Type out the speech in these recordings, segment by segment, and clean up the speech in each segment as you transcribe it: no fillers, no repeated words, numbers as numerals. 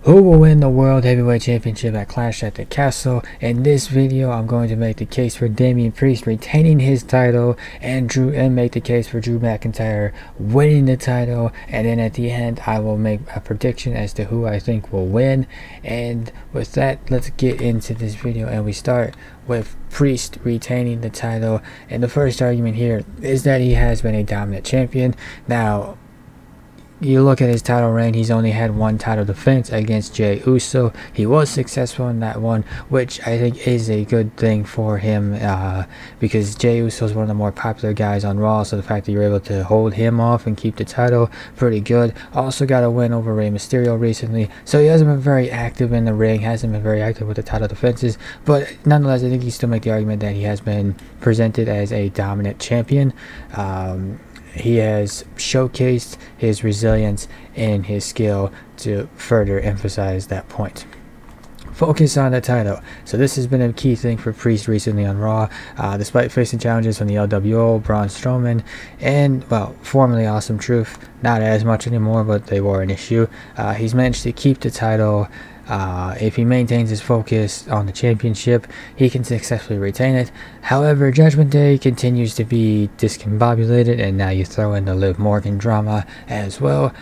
Who will win the World Heavyweight Championship at Clash at the Castle? In this video, I'm going to make the case for Damian Priest retaining his title and make the case for Drew McIntyre winning the title. And then at the end, I will make a prediction as to who I think will win. And with that, let's get into this video, and we start with Priest retaining the title. And the first argument here is that he has been a dominant champion. Now, you look at his title reign, he's only had one title defense against Jey Uso. He was successful in that one, which I think is a good thing for him because Jey Uso is one of the more popular guys on Raw, so the fact that you're able to hold him off and keep the title, pretty good. Also got a win over Rey Mysterio recently, so he hasn't been very active in the ring, hasn't been very active with the title defenses, but nonetheless, I think you still make the argument that he has been presented as a dominant champion. He has showcased his resilience and his skill to further emphasize that point. Focus on the title. So this has been a key thing for Priest recently on Raw, despite facing challenges from the LWO, Braun Strowman, and, well, formerly Awesome Truth. Not as much anymore, but they were an issue. He's managed to keep the title. If he maintains his focus on the championship, he can successfully retain it. However, Judgment Day continues to be discombobulated, and now you throw in the Liv Morgan drama as well.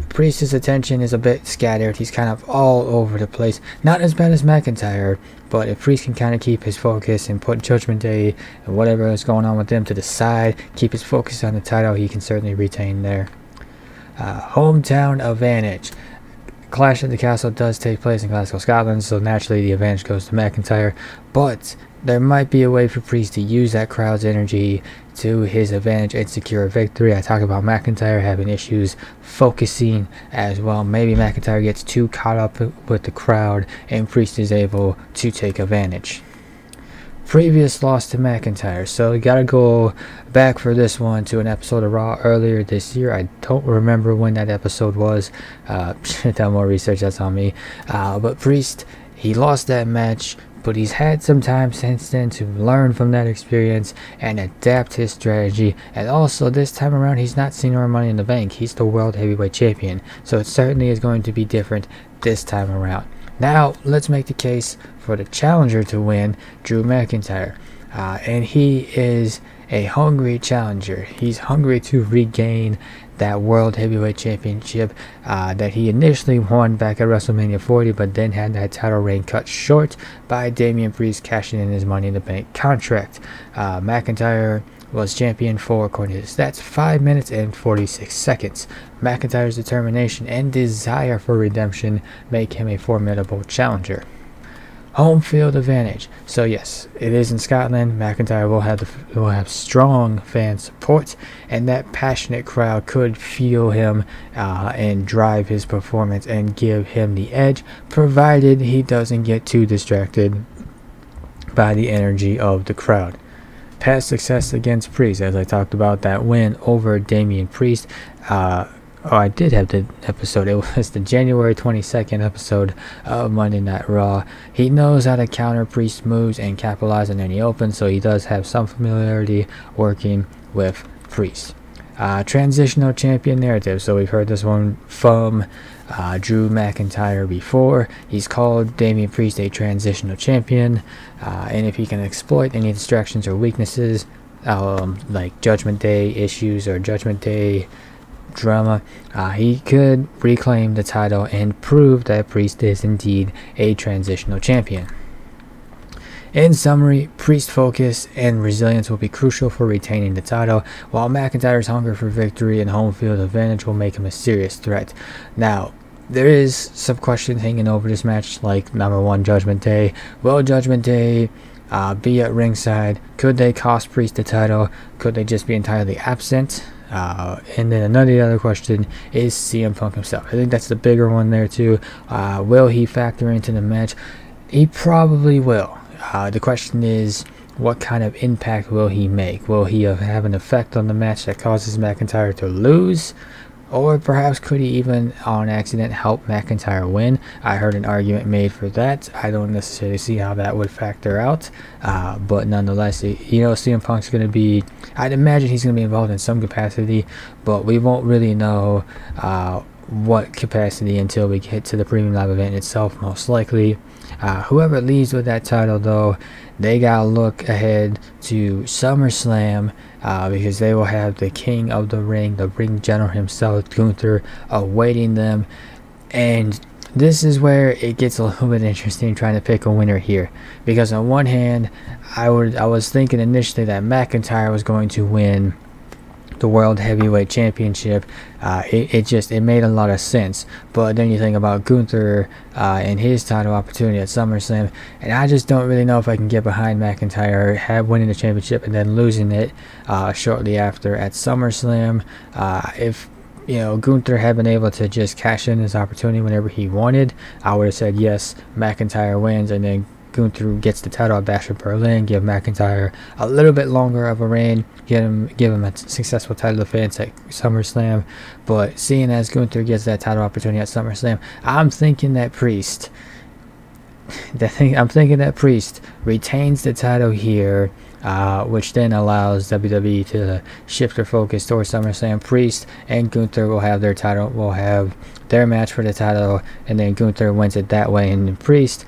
Priest's attention is a bit scattered. He's kind of all over the place. Not as bad as McIntyre, but if Priest can kind of keep his focus and put Judgment Day and whatever is going on with them to the side, keep his focus on the title, he can certainly retain there. Hometown advantage. Clash at the Castle does take place in Glasgow, Scotland, so naturally the advantage goes to McIntyre, but there might be a way for Priest to use that crowd's energy to his advantage and secure a victory. I talk about McIntyre having issues focusing as well. Maybe McIntyre gets too caught up with the crowd and Priest is able to take advantage. Previous loss to McIntyre, so we gotta go back for this one to an episode of Raw earlier this year. I don't remember when that episode was. Done more research, that's on me. But Priest, he lost that match, but he's had some time since then to learn from that experience and adapt his strategy. And also this time around, he's not Senior Money in the Bank, he's the World Heavyweight Champion, so it certainly is going to be different this time around. Now, let's make the case for the challenger to win, Drew McIntyre. And he is a hungry challenger. He's hungry to regain that World Heavyweight Championship that he initially won back at WrestleMania 40, but then had that title reign cut short by Damian Priest cashing in his Money in the Bank contract. McIntyre was champion for, according to his stats, 5 minutes and 46 seconds. McIntyre's determination and desire for redemption make him a formidable challenger. Home field advantage. So yes, it is in Scotland. McIntyre will have strong fan support, and that passionate crowd could fuel him and drive his performance and give him the edge, provided he doesn't get too distracted by the energy of the crowd. Past success against Priest, as I talked about, that win over Damian Priest. I did have the episode. It was the January 22nd episode of Monday Night Raw. He knows how to counter Priest moves and capitalize on any open, so he does have some familiarity working with Priest. Transitional champion narrative. So we've heard this one from Drew McIntyre before. He's called Damian Priest a transitional champion, and if he can exploit any distractions or weaknesses, like Judgment Day issues or Judgment Day drama, he could reclaim the title and prove that Priest is indeed a transitional champion. In summary, Priest's focus and resilience will be crucial for retaining the title, while McIntyre's hunger for victory and home field advantage will make him a serious threat. Now, there is some questions hanging over this match, like number one, Judgment Day. Will Judgment Day be at ringside? Could they cost Priest the title? Could they just be entirely absent? And then another question is CM Punk himself. I think that's the bigger one there too. Will he factor into the match? He probably will. The question is, what kind of impact will he make? Will he have an effect on the match that causes McIntyre to lose? Or perhaps could he even on accident help McIntyre win? I heard an argument made for that. I don't necessarily see how that would factor out, but nonetheless, you know, CM Punk's going to be, I'd imagine he's going to be involved in some capacity, but we won't really know what capacity until we get to the premium live event itself, most likely. Whoever leaves with that title, though, they gotta look ahead to SummerSlam, because they will have the king of the ring general himself, Gunther, awaiting them. And this is where it gets a little bit interesting trying to pick a winner here, because on one hand, I was thinking initially that McIntyre was going to win the World Heavyweight Championship. It made a lot of sense. But then you think about Gunther and his title opportunity at SummerSlam, and I just don't really know if I can get behind McIntyre winning the championship and then losing it shortly after at SummerSlam. If Gunther had been able to just cash in his opportunity whenever he wanted, I would have said yes, McIntyre wins, and then Gunther gets the title at Bash of Berlin, give McIntyre a little bit longer of a reign, give him a successful title defense at SummerSlam. But seeing as Gunther gets that title opportunity at SummerSlam, I'm thinking that Priest retains the title here, which then allows WWE to shift their focus towards SummerSlam. Priest and Gunther will have their match for the title, and then Gunther wins it that way. And Priest,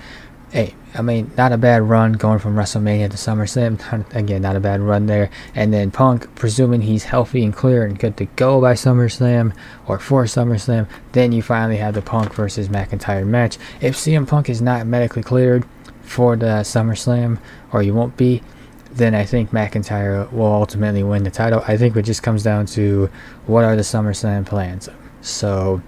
hey, I mean, not a bad run going from WrestleMania to SummerSlam. Again, not a bad run there. And then Punk, presuming he's healthy and clear and good to go by SummerSlam or for SummerSlam, then you finally have the Punk versus McIntyre match. If CM Punk is not medically cleared for the SummerSlam, or he won't be, then I think McIntyre will ultimately win the title. I think it just comes down to what are the SummerSlam plans. So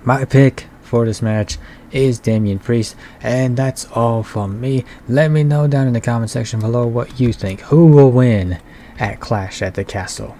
my pick for this match is Damian Priest, and that's all from me. Let me know down in the comment section below what you think. Who will win at Clash at the Castle?